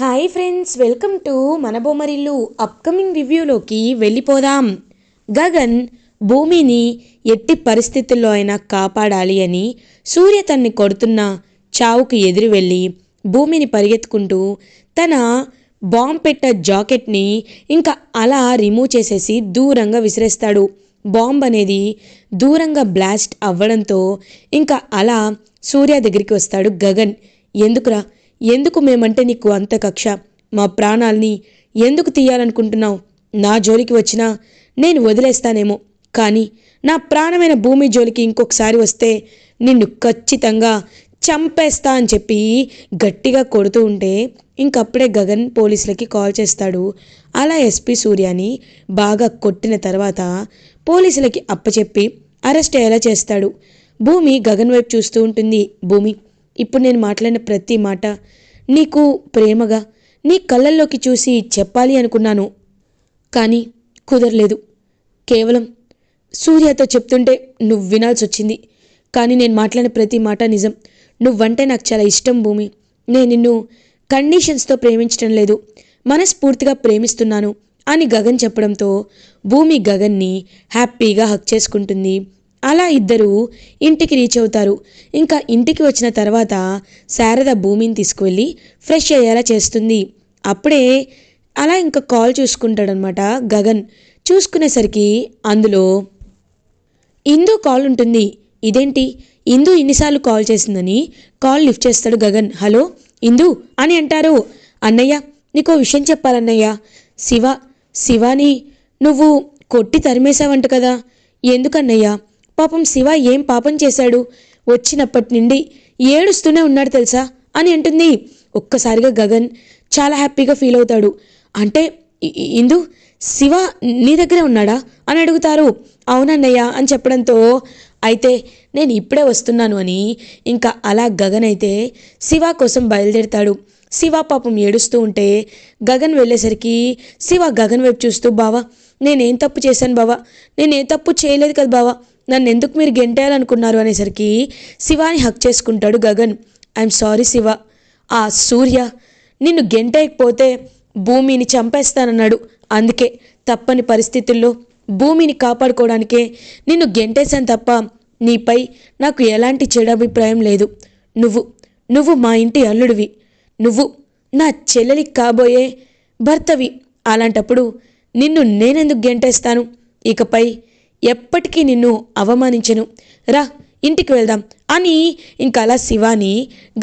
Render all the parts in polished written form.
Hi friends, welcome to మన Bommarillu. Upcoming రివ్యూలోకి వెళ్ళిపోదాం. గగన్ భూమిని ఎట్టి పరిస్థితుల్లో అయినా కాపాడాలి అని సూర్య తన్ని కొడుతున్న చావుకు ఎదురు వెళ్ళి భూమిని పరిగెత్తుకుంటూ తన బాంబ్ పెట్ట జాకెట్ని ఇంకా అలా రిమూవ్ చేసేసి దూరంగా విసిరేస్తాడు. బాంబ్ అనేది దూరంగా బ్లాస్ట్ అవ్వడంతో ఇంకా అలా సూర్య దగ్గరికి వస్తాడు గగన్. ఎందుకు మేమంటే నీకు అంత కక్ష? మా ప్రాణాల్ని ఎందుకు తీయాలనుకుంటున్నావు? నా జోలికి వచ్చినా నేను వదిలేస్తానేమో, కానీ నా ప్రాణమైన భూమి జోలికి ఇంకొకసారి వస్తే నిన్ను ఖచ్చితంగా చంపేస్తా అని చెప్పి గట్టిగా కొడుతూ ఉంటే ఇంకప్పుడే గగన్ పోలీసులకి కాల్ చేస్తాడు. అలా ఎస్పీ సూర్యాని బాగా కొట్టిన తర్వాత పోలీసులకి అప్పచెప్పి అరెస్ట్ అయ్యేలా చేస్తాడు. భూమి గగన్ వైపు చూస్తూ ఉంటుంది. భూమి, ఇప్పుడు నేను మాట్లాడిన ప్రతి మాట నీకు ప్రేమగా నీ కళ్ళల్లోకి చూసి చెప్పాలి అనుకున్నాను, కానీ కుదరలేదు. కేవలం సూర్యతో చెప్తుంటే నువ్వు వినాల్సి వచ్చింది. కానీ నేను మాట్లాడిన ప్రతి మాట నిజం. నువ్వంటే నాకు చాలా ఇష్టం భూమి. నేను నిన్ను కండిషన్స్తో ప్రేమించడం లేదు, మనస్ఫూర్తిగా ప్రేమిస్తున్నాను అని గగన్ చెప్పడంతో భూమి గగన్ని హ్యాపీగా హక్ చేసుకుంటుంది. అలా ఇద్దరు ఇంటికి రీచ్ అవుతారు. ఇంకా ఇంటికి వచ్చిన తర్వాత శారద భూమిని తీసుకువెళ్ళి ఫ్రెష్ అయ్యేలా చేస్తుంది. అప్పుడే అలా ఇంకా కాల్ చూసుకుంటాడనమాట గగన్. చూసుకునేసరికి అందులో ఇందు కాల్ ఉంటుంది. ఇదేంటి ఇందు ఇన్నిసార్లు కాల్ చేసిందని కాల్ లిఫ్ట్ చేస్తాడు గగన్. హలో ఇందు అని అంటారు. అన్నయ్య, నీకో విషయం చెప్పాలన్నయ్య. శివాని నువ్వు కొట్టి తరిమేశావంట కదా? ఎందుకన్నయ్యా? పాపం శివ ఏం పాపం చేశాడు? వచ్చినప్పటి నుండి ఏడుస్తూనే ఉన్నాడు తెలుసా అని అంటుంది. ఒక్కసారిగా గగన్ చాలా హ్యాపీగా ఫీల్ అవుతాడు. అంటే ఇందు శివ నీ దగ్గరే ఉన్నాడా అని అడుగుతారు. అవునన్నయ్య అని చెప్పడంతో అయితే నేను ఇప్పుడే వస్తున్నాను అని ఇంకా అలా గగన్ అయితే శివ కోసం బయలుదేరుతాడు. శివ పాపం ఏడుస్తూ ఉంటే గగన్ వెళ్ళేసరికి శివ గగన్ వైపు చూస్తూ, బావా నేనేం తప్పు చేశాను బావా? నేనేం తప్పు చేయలేదు కదా బావా, నన్ను ఎందుకు మీరు గెంటేయాలనుకున్నారు అనేసరికి శివాని హక్ చేసుకుంటాడు గగన్. ఐఎమ్ సారీ శివ, ఆ సూర్య నిన్ను గెంటేయకపోతే భూమిని చంపేస్తానన్నాడు. అందుకే తప్పని పరిస్థితుల్లో భూమిని కాపాడుకోవడానికే నిన్ను గెంటేశాను తప్ప నీపై నాకు ఎలాంటి చెడు అభిప్రాయం లేదు. నువ్వు మా ఇంటి అల్లుడివి, నువ్వు నా చెల్లెలికి కాబోయే భర్తవి. అలాంటప్పుడు నిన్ను నేనెందుకు గెంటేస్తాను? ఇకపై ఎప్పటికీ నిన్ను అవమానించను. రా ఇంటికి వెళ్దాం అని ఇంకా అలా శివాని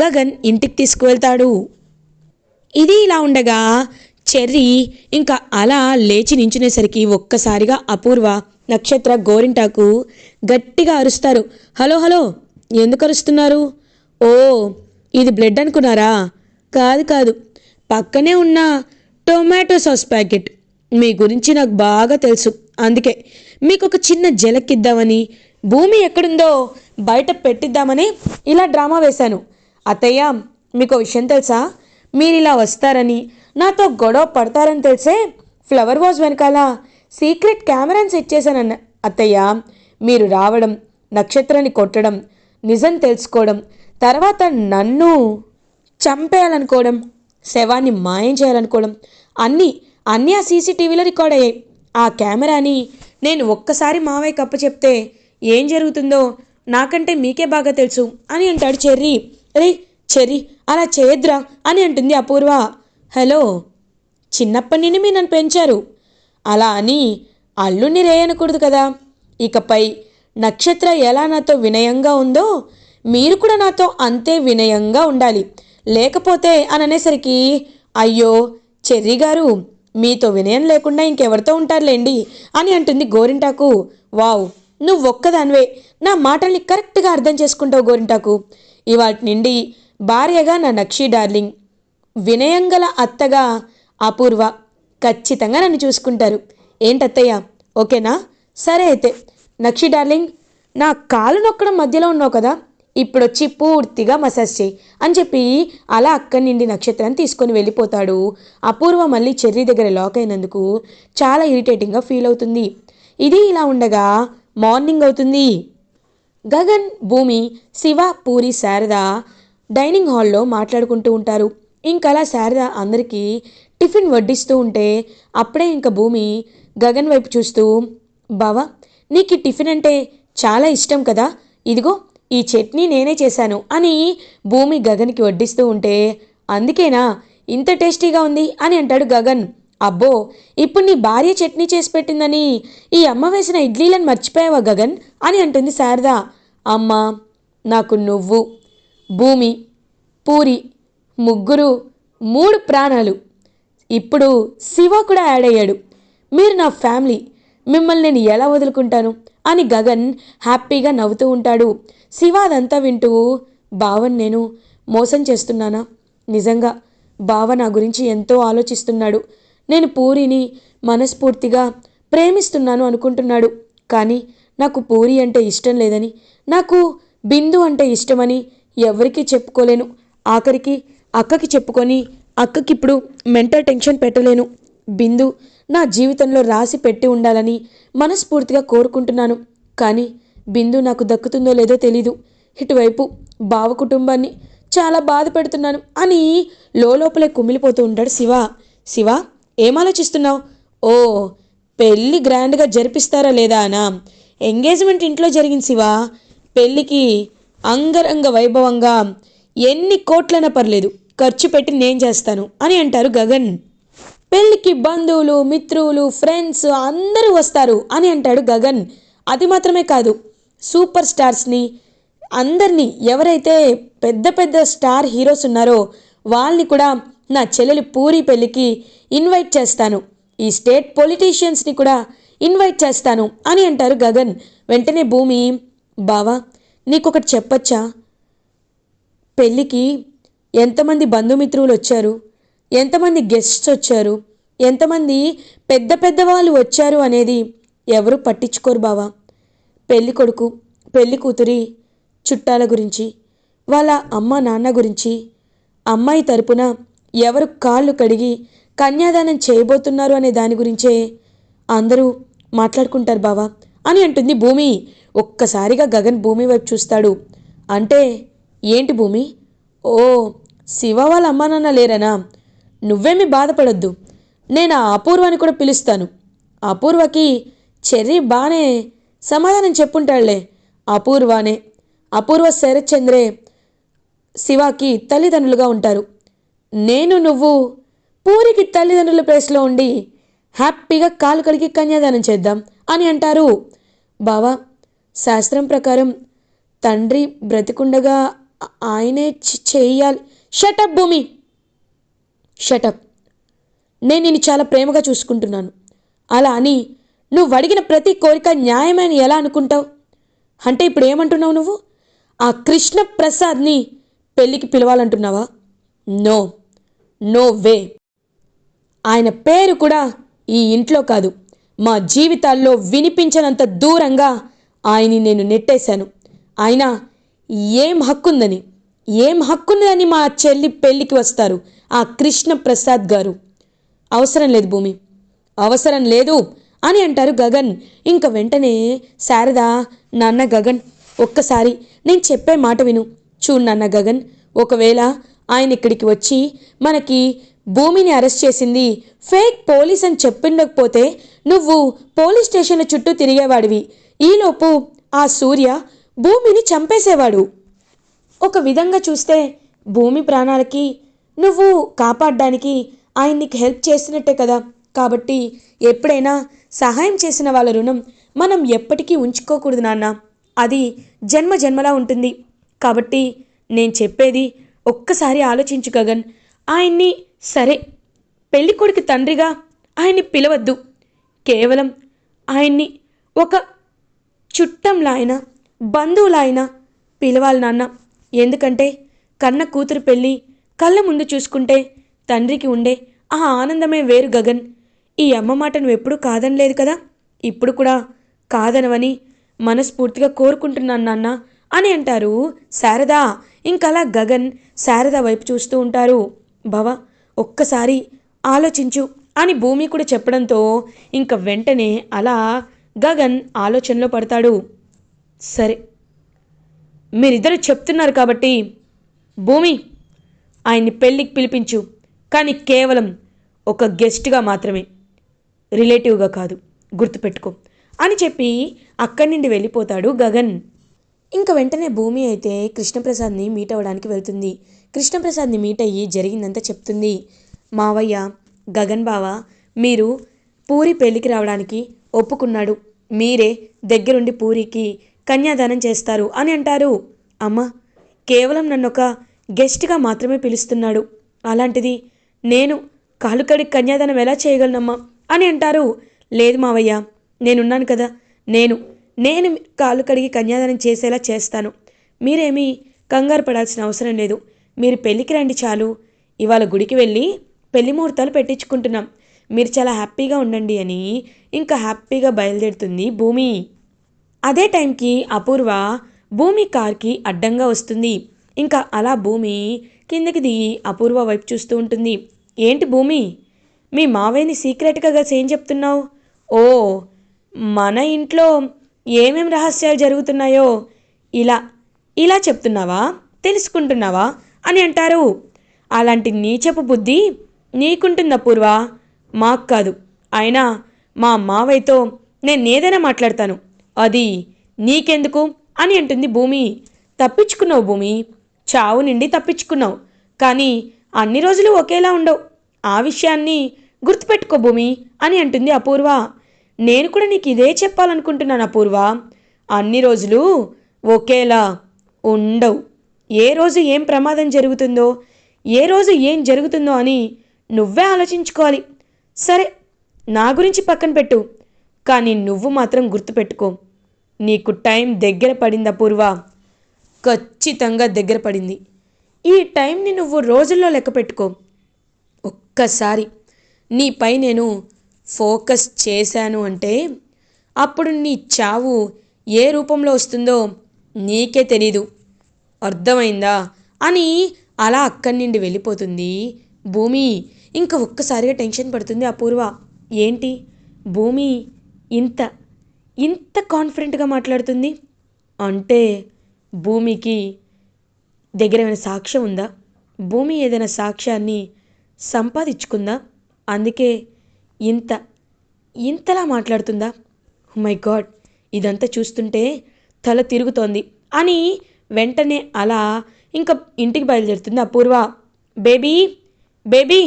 గగన్ ఇంటికి తీసుకువెళ్తాడు. ఇది ఇలా ఉండగా చెర్రీ ఇంకా అలా లేచి నించునేసరికి ఒక్కసారిగా అపూర్వ, నక్షత్ర, గోరింటాకు గట్టిగా అరుస్తారు. హలో హలో, ఎందుకు అరుస్తున్నారు? ఓ, ఇది బ్లడ్ అనుకున్నారా? కాదు, పక్కనే ఉన్న టొమాటో సాస్ ప్యాకెట్. మీ గురించి నాకు బాగా తెలుసు, అందుకే మీకు ఒక చిన్న జలకిద్దామని, భూమి ఎక్కడుందో బయట పెట్టిద్దామని ఇలా డ్రామా వేశాను. అత్తయ్య, మీకు విషయం తెలుసా? మీరు ఇలా వస్తారని, నాతో గొడవ పడతారని తెలిసే ఫ్లవర్ వాజ్ వెనకాల సీక్రెట్ కెమెరాని సెట్ చేశానన్న అత్తయ్య. మీరు రావడం, నక్షత్రాన్ని కొట్టడం, నిజం తెలుసుకోవడం, తర్వాత నన్ను చంపేయాలనుకోవడం, శవాన్ని మాయం చేయాలనుకోవడం అన్నీ ఆ సీసీటీవీలో రికార్డ్ అయ్యాయి. ఆ కెమెరాని నేను ఒక్కసారి మావయ్య కప్ప చెప్తే ఏం జరుగుతుందో నాకంటే మీకే బాగా తెలుసు అని అంటాడు చెర్రీ. చెర్రీ, అలా చేయద్రా అని అంటుంది అపూర్వ. హలో, చిన్నప్పటి నుండి మీరు నన్ను పెంచారు, అలా అని అల్లుణ్ణి రేయనకూడదు కదా. ఇకపై నక్షత్ర ఎలా నాతో వినయంగా ఉందో మీరు కూడా నాతో అంతే వినయంగా ఉండాలి. లేకపోతే అని అనేసరికి, అయ్యో చెర్రీ గారు, మీతో వినయం లేకుండా ఇంకెవరితో ఉంటారులేండి అని అంటుంది గోరింటాకు. వావ్, నువ్వు ఒక్కదానివే నా మాటల్ని కరెక్ట్గా అర్థం చేసుకుంటావు గోరింటాకు. ఇవాటి నుండి భార్యగా నా నక్షి డార్లింగ్, వినయంగల అత్తగా అపూర్వ ఖచ్చితంగా నన్ను చూసుకుంటారు. ఏంటత్తయ్య, ఓకేనా? సరే అయితే నక్షి డార్లింగ్, నా కాలు నొక్కడం మధ్యలో ఉన్నావు కదా, ఇప్పుడొచ్చి పూర్తిగా మసాజ్ చేయి అని చెప్పి అలా అక్కడి నుండి నక్షత్రాన్ని తీసుకొని వెళ్ళిపోతాడు. అపూర్వ మళ్ళీ చెర్రీ దగ్గర లాక్ అయినందుకు చాలా ఇరిటేటింగ్గా ఫీల్ అవుతుంది. ఇది ఇలా ఉండగా మార్నింగ్ అవుతుంది. గగన్, భూమి, శివ, పూరి, శారద డైనింగ్ హాల్లో మాట్లాడుకుంటూ ఉంటారు. ఇంకలా శారద అందరికీ టిఫిన్ వడ్డిస్తూ ఉంటే అప్పుడే ఇంక భూమి గగన్ వైపు చూస్తూ, బావా నీకు ఈ టిఫిన్ అంటే చాలా ఇష్టం కదా, ఇదిగో ఈ చట్నీ నేనే చేశాను అని భూమి గగన్కి వడ్డిస్తూ ఉంటే, అందుకేనా ఇంత టేస్టీగా ఉంది అని అంటాడు గగన్. అబ్బో ఇప్పుడు నీ భార్య చట్నీ చేసి పెట్టిందని ఈ అమ్మ వేసిన ఇడ్లీలను మర్చిపోయావా గగన్ అని అంటుంది శారద. అమ్మ, నాకు నువ్వు, భూమి, పూరి ముగ్గురు 3 ప్రాణాలు. ఇప్పుడు శివ కూడా యాడ్ అయ్యాడు. మీరు నా ఫ్యామిలీ, మిమ్మల్ని నేను ఎలా వదులుకుంటాను అని గగన్ హ్యాపీగా నవ్వుతూ ఉంటాడు. శివ అదంతా వింటూ, బావని నేను మోసం చేస్తున్నానా? నిజంగా బావ నా గురించి ఎంతో ఆలోచిస్తున్నాడు. నేను పూరిని మనస్ఫూర్తిగా ప్రేమిస్తున్నాను అనుకుంటున్నాడు. కానీ నాకు పూరి అంటే ఇష్టం లేదని, నాకు బిందు అంటే ఇష్టమని ఎవరికీ చెప్పుకోలేను. ఆఖరికి అక్కకి చెప్పుకొని అక్కకిప్పుడు మెంటల్ టెన్షన్ పెట్టలేను. బిందు నా జీవితంలో రాసి పెట్టి ఉండాలని మనస్ఫూర్తిగా కోరుకుంటున్నాను. కానీ బిందు నాకు దక్కుతుందో లేదో తెలీదు. ఇటువైపు బావ కుటుంబాన్ని చాలా బాధ పెడుతున్నాను అని లోపలే కుమిలిపోతూ ఉంటాడు శివ. శివ, ఏం ఆలోచిస్తున్నావు? ఓ, పెళ్ళి గ్రాండ్గా జరిపిస్తారా లేదా అనా? ఎంగేజ్మెంట్ ఇంట్లో జరిగింది శివ. పెళ్ళికి అంగరంగ వైభవంగా ఎన్ని కోట్లైనా పర్లేదు ఖర్చు పెట్టి నేను చేస్తాను అని అంటారు గగన్. పెళ్ళికి బంధువులు, మిత్రులు, ఫ్రెండ్స్ అందరూ వస్తారు అని అంటాడు గగన్. అది మాత్రమే కాదు, సూపర్ స్టార్స్ని అందరినీ, ఎవరైతే పెద్ద పెద్ద స్టార్ హీరోస్ ఉన్నారో వాళ్ళని కూడా నా చెల్లెలి పూరి పెళ్ళికి ఇన్వైట్ చేస్తాను. ఈ స్టేట్ పొలిటీషియన్స్ని కూడా ఇన్వైట్ చేస్తాను అని అంటారు గగన్. వెంటనే భూమి, బావా నీకొకటి చెప్పచ్చా? పెళ్ళికి ఎంతమంది బంధుమిత్రులు వచ్చారు, ఎంతమంది గెస్ట్స్ వచ్చారు, ఎంతమంది పెద్ద పెద్ద వాళ్ళు వచ్చారు అనేది ఎవరు పట్టించుకోరు బావా. పెళ్ళి కొడుకు, పెళ్ళి కూతురి చుట్టాల గురించి, వాళ్ళ అమ్మ నాన్న గురించి, అమ్మాయి తరపున ఎవరు కాళ్ళు కడిగి కన్యాదానం చేయబోతున్నారు అనే దాని గురించే అందరూ మాట్లాడుకుంటారు బావా అని అంటుంది భూమి. ఒక్కసారిగా గగన్ భూమి వైపు చూస్తాడు. అంటే ఏంటి భూమి? ఓ, శివ వాళ్ళ అమ్మా నాన్న లేరనా? నువ్వేమీ బాధపడొద్దు, నేను ఆ అపూర్వని కూడా పిలుస్తాను. అపూర్వకి చెర్రీ బానే సమాధానం చెప్పుంటాడులే. అపూర్వ శరత్చంద్రే శివాకి తల్లిదండ్రులుగా ఉంటారు. నేను నువ్వు పూరికి తల్లిదండ్రుల ప్లేస్లో ఉండి హ్యాపీగా కాలు కడిగి కన్యాదానం చేద్దాం అని అంటారు. బావా, శాస్త్రం ప్రకారం తండ్రి బ్రతికుండగా ఆయనే చెయ్యాలి. షటప్ భూమి, షటప్. నేను నిన్ను చాలా ప్రేమగా చూసుకుంటున్నాను. అలా అని నువ్వు అడిగిన ప్రతి కోరిక న్యాయమని ఎలా అనుకుంటావు? అంటే ఇప్పుడు ఏమంటున్నావు నువ్వు? ఆ కృష్ణ ప్రసాద్ని పెళ్ళికి పిలవాలంటున్నావా? No, no way. ఆయన పేరు కూడా ఈ ఇంట్లో కాదు, మా జీవితాల్లో వినిపించనంత దూరంగా ఆయన్ని నేను నెట్టేశాను. ఆయన ఏం హక్కుందని మా చెల్లి పెళ్ళికి వస్తారు ఆ కృష్ణ ప్రసాద్ గారు? అవసరం లేదు భూమి, అవసరం లేదు అని అంటారు గగన్. ఇంక వెంటనే శారద, నాన్న గగన్, ఒక్కసారి నేను చెప్పే మాట విను. చూడు నాన్న గగన్, ఒకవేళ ఆయన ఇక్కడికి వచ్చి మనకి భూమిని అరెస్ట్ చేసింది ఫేక్ పోలీస్ అని చెప్పిండకపోతే నువ్వు పోలీస్ స్టేషన్ల చుట్టూ తిరిగేవాడివి. ఈలోపు ఆ సూర్య భూమిని చంపేసేవాడు. ఒక విధంగా చూస్తే భూమి ప్రాణాలకి నువ్వు కాపాడడానికి ఆయన నీకు హెల్ప్ చేసినట్టే కదా. కాబట్టి ఎప్పుడైనా సహాయం చేసిన వాళ్ళ రుణం మనం ఎప్పటికీ ఉంచుకోకూడదు నాన్న. అది జన్మ జన్మలా ఉంటుంది. కాబట్టి నేను చెప్పేది ఒక్కసారి ఆలోచించు గగన్. ఆయన్ని సరే, పెళ్ళికొడుకు తండ్రిగా ఆయన్ని పిలవద్దు. కేవలం ఆయన్ని ఒక చుట్టంలా అయినా బంధువులా అయినా పిలవాలి నాన్న. ఎందుకంటే కన్న కూతురు పెళ్ళి కళ్ళ ముందు చూసుకుంటే తండ్రికి ఉండే ఆ ఆనందమే వేరు గగన్. ఈ అమ్మ మాట నువ్వెప్పుడూ కాదనలేదు కదా, ఇప్పుడు కూడా కాదనవని మనస్ఫూర్తిగా కోరుకుంటున్నాను నాన్న అని అంటారు శారద. ఇంకలా గగన్ శారద వైపు చూస్తూ ఉంటారు. బావా, ఒక్కసారి ఆలోచించు అని భూమి కూడా చెప్పడంతో ఇంక వెంటనే అలా గగన్ ఆలోచనలో పడతాడు. సరే, మీరిద్దరు చెప్తున్నారు కాబట్టి భూమి, ఆయన్ని పెళ్ళికి పిలిపించు, కానీ కేవలం ఒక గెస్ట్గా మాత్రమే, రిలేటివ్గా కాదు, గుర్తుపెట్టుకో అని చెప్పి అక్కడి నుండి వెళ్ళిపోతాడు గగన్. ఇంకా వెంటనే భూమి అయితే కృష్ణప్రసాద్ని మీట్ అవ్వడానికి వెళ్తుంది. కృష్ణప్రసాద్ని మీట్ అయ్యి జరిగిందంతా చెప్తుంది. మావయ్య, గగన్ బావ మీరు పూరి పెళ్ళికి రావడానికి ఒప్పుకున్నాడు, మీరే దగ్గరుండి పూరికి కన్యాదానం చేస్తారు అని అంటారు. అమ్మ, కేవలం నన్ను ఒక గెస్ట్గా మాత్రమే పిలుస్తున్నాడు, అలాంటిది నేను కాలుకడికి కన్యాదానం ఎలా చేయగలనమ్మా అని అంటారు. లేదు మావయ్య, నేనున్నాను కదా, నేను కాలు కడిగి కన్యాదానం చేసేలా చేస్తాను, మీరేమీ కంగారు పడాల్సిన అవసరం లేదు, మీరు పెళ్ళికి రండి చాలు, ఇవాళ గుడికి వెళ్ళి పెళ్లి ముహూర్తాలు పెట్టించుకుంటున్నాం, మీరు చాలా హ్యాపీగా ఉండండి అని ఇంకా హ్యాపీగా బయలుదేరుతుంది భూమి. అదే టైంకి అపూర్వ భూమి కార్కి అడ్డంగా వస్తుంది. ఇంకా అలా భూమి కిందకి దిగి అపూర్వ వైపు చూస్తూ ఉంటుంది. ఏంటి భూమి, మీ మావయ్యని సీక్రెట్గా కలిసి ఏం చెప్తున్నావు? ఓ, మన ఇంట్లో ఏమేం రహస్యాలు జరుగుతున్నాయో ఇలా ఇలా చెప్తున్నావా, తెలుసుకుంటున్నావా అని అంటారు. అలాంటి నీచపు బుద్ధి నీకుంటుందా పూర్వ, మాకు కాదు. అయినా మా మావయ్యతో నేనేదైనా మాట్లాడతాను, అది నీకెందుకు అని అంటుంది భూమి. తప్పించుకున్నావు భూమి, చావు నుండి తప్పించుకున్నావు, కానీ అన్ని రోజులు ఒకేలా ఉండవు, ఆ విషయాన్ని గుర్తుపెట్టుకో భూమి అని అంటుంది అపూర్వ. నేను కూడా నీకు ఇదే చెప్పాలనుకుంటున్నాను అపూర్వ, అన్ని రోజులు ఒకేలా ఉండవు, ఏ రోజు ఏం ప్రమాదం జరుగుతుందో, ఏ రోజు ఏం జరుగుతుందో అని నువ్వే ఆలోచించుకోవాలి. సరే, నా గురించి పక్కన పెట్టు, కానీ నువ్వు మాత్రం గుర్తుపెట్టుకో, నీకు టైం దగ్గర పడింది అపూర్వ, ఖచ్చితంగా దగ్గర పడింది. ఈ టైంని నువ్వు రోజుల్లో లెక్క పెట్టుకో. ఒక్కసారి నీపై నేను ఫోకస్ చేశాను అంటే అప్పుడు నీ చావు ఏ రూపంలో వస్తుందో నీకే తెలీదు, అర్థమైందా అని అలా అక్కడి నుండి వెళ్ళిపోతుంది భూమి. ఇంకా ఒక్కసారిగా టెన్షన్ పడుతుంది అపూర్వ. ఏంటి భూమి ఇంత ఇంత కాన్ఫిడెంట్గా మాట్లాడుతుంది అంటే భూమికి దగ్గర ఏమైనా సాక్ష్యం ఉందా? భూమి ఏదైనా సాక్ష్యాన్ని సంపాదించుకుందా? అందుకే ఇంతలా మాట్లాడుతుందా? మై గాడ్, ఇదంతా చూస్తుంటే తల తిరుగుతోంది అని వెంటనే అలా ఇంకా ఇంటికి బయలుదేరుతుంది అపూర్వ. బేబీ బేబీ,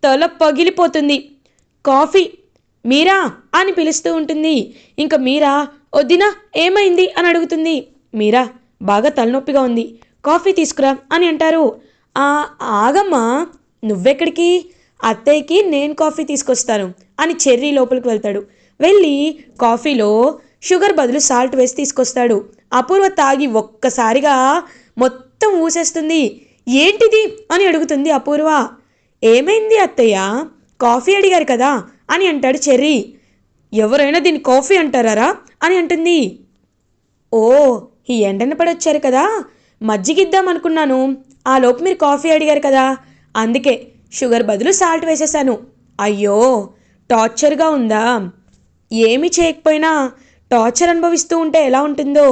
తల పగిలిపోతుంది, కాఫీ మీరా అని పిలుస్తూ ఉంటుంది. ఇంకా మీరా, వద్దినా ఏమైంది అని అడుగుతుంది. మీరా, బాగా తలనొప్పిగా ఉంది, కాఫీ తీసుకురా అని అంటారు. ఆగమ్మా, నువ్వెక్కడికి? అత్తయ్యకి నేను కాఫీ తీసుకొస్తాను అని చెర్రీ లోపలికి వెళ్తాడు. వెళ్ళి కాఫీలో షుగర్ బదులు సాల్ట్ వేసి తీసుకొస్తాడు. అపూర్వ తాగి ఒక్కసారిగా మొత్తం ఊసేస్తుంది. ఏంటిది అని అడుగుతుంది అపూర్వ. ఏమైంది అత్తయ్య, కాఫీ అడిగారు కదా అని అంటాడు చెర్రీ. ఎవరైనా దీన్ని కాఫీ అంటారా అని అంటుంది. ఓ, ఈ ఎండన పడొచ్చారు కదా, మజ్జిగిద్దాం అనుకున్నాను, ఆ లోపు మీరు కాఫీ అడిగారు కదా, అందుకే షుగర్ బదులు సాల్ట్ వేసేసాను. అయ్యో, టార్చర్గా ఉందా? ఏమీ చేయకపోయినా టార్చర్ అనుభవిస్తూ ఉంటే ఎలా ఉంటుందో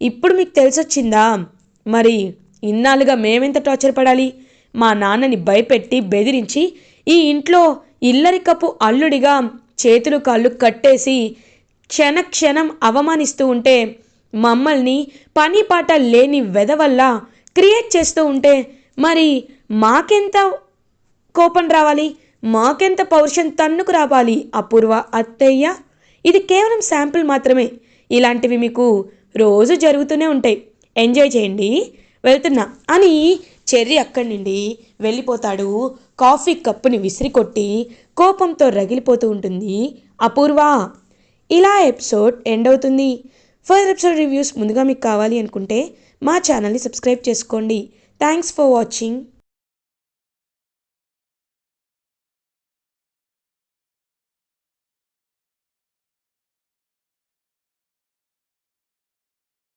ఇప్పుడు మీకు తెలిసొచ్చిందా? మరి ఇన్నాళ్ళుగా మేమెంత టార్చర్ పడాలి? మా నాన్నని భయపెట్టి బెదిరించి ఈ ఇంట్లో ఇల్లరికపు అల్లుడిగా చేతులు కాళ్ళు కట్టేసి క్షణక్షణం అవమానిస్తూ ఉంటే, మమ్మల్ని పని పాట లేని వెధవల్ల క్రియేట్ చేస్తూ ఉంటే మరి మాకెంత కోపం రావాలి, మాకెంత పౌరుషం తన్నుకు రావాలి అపూర్వ అత్తయ్య. ఇది కేవలం శాంపుల్ మాత్రమే, ఇలాంటివి మీకు రోజు జరుగుతూనే ఉంటాయి, ఎంజాయ్ చేయండి, వెళ్తున్నా అని చెర్రీ అక్కడి నుండి వెళ్ళిపోతాడు. కాఫీ కప్పుని విసిరికొట్టి కోపంతో రగిలిపోతూ ఉంటుంది అపూర్వ. ఇలా ఎపిసోడ్ ఎండ్ అవుతుంది. ఫర్దర్ ఎపిసోడ్ రివ్యూస్ ముందుగా మీకు కావాలి అనుకుంటే మా ఛానల్ని సబ్స్క్రైబ్ చేసుకోండి. Thanks for watching.